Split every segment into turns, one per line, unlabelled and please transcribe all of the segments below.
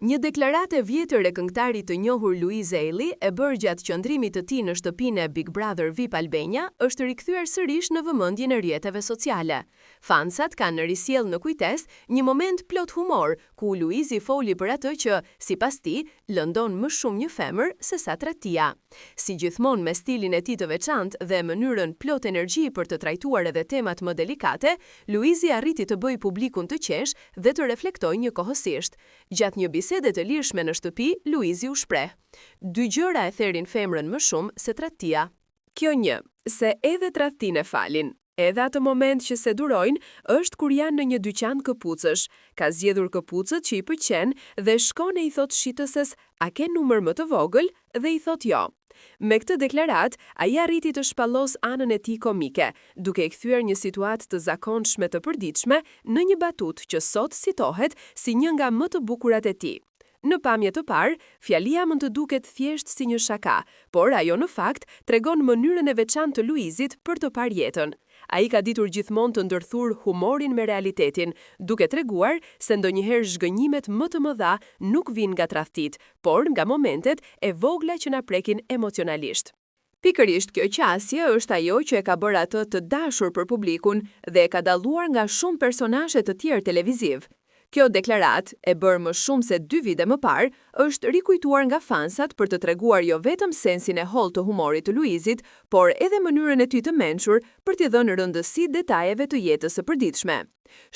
Një deklaratë e vjetër e këngëtarit të njohur Luiz Eili e bërë gjatë qëndrimit të tij në shtëpinë e Big Brother VIP Albania është rikthyer sërish në vëmendjen e rrjeteve sociale. Fansat kanë risjell në kujtesë një moment plot humor, ku Luizi foli për atë që, sipas tij, lëndon më shumë një femër se sa tregtia. Si gjithmonë me stilin e tij të veçantë dhe mënyrën plot energji për të trajtuar edhe temat më delikate, Luizi arriti të bëjë publikun të qesh dhe të reflektojë njëkohësisht. Gjatë një bisede të lirshme në shtëpi, Luizi u shpreh: "Dy gjëra e therin femrën më shumë se tradhtia. Kjo një, se edhe tradhtinë e falin. Edhe atë moment që se durojnë, është kur janë në një dyqan këpucësh. Ka zgjedhur këpucët që i pëlqen dhe shkon e i thot shitëses, a ke numër më të vogël? Dhe i thot jo." Me këtë deklarat, ai arriti të shpallos anën e tij komike, duke e kthyer një situatë të zakonshme të përditshme në një batutë që sot citohet si një nga më të bukurat e tij. Në pamje të parë, fjalia mund të duket thjesht si një shaka, por ajo në fakt tregon mënyrën e veçantë të Luizit për të parë jetën. Ai ka ditur gjithmonë të ndërthur humorin me realitetin, duke treguar se ndonjëherë zhgënjimet më të mëdha nuk vijnë nga tradhtit, por nga momentet e vogla që na prekin emocionalisht. Pikërisht kjo qasje është ajo që e ka bërë atë të dashur për publikun dhe e ka dalluar nga shumë personazhe të tjerë televiziv. Kjo deklarat, e bërë më shumë se 2 vite më parë, është rikujtuar nga fansat për të treguar jo vetëm sensin e hollë të humorit të Luizit, por edhe mënyrën e tij të mençur për t'i dhënë rëndësi detajeve të jetës së përditshme.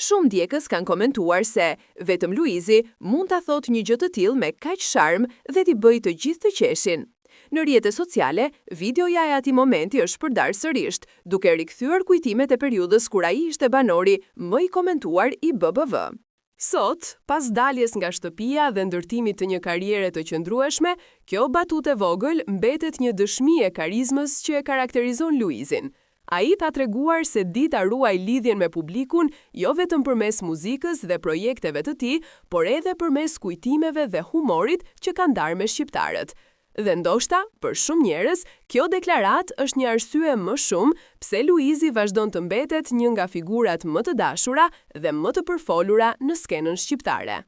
Shumë djegës kanë komentuar se vetëm Luizi mund ta thotë një gjë të tillë me kaq sharm dhe t'i bëjë të gjithë të qeshin. Në rrjetet sociale, videoja e atij momenti është përdar sërish, duke rikthyer kujtimet e periudhës kur ai ishte banori më i komentuar i BBV. Sot, pas daljes nga shtëpia dhe ndërtimit të një karriere të qëndrueshme, kjo batutë e vogël mbetet një dëshmi e karizmës që e karakterizon Luizin. Ai ka treguar se di ta ruaj lidhjen me publikun jo vetëm përmes muzikës dhe projekteve të tij, por edhe përmes kujtimeve dhe humorit që ka ndarë me shqiptarët. Dhe ndoshta, për shumë njerëz, kjo deklarat është një arsye më shumë pse Luizi vazhdon të mbetet një nga figurat më të dashura dhe më të përfolura në skenën shqiptare.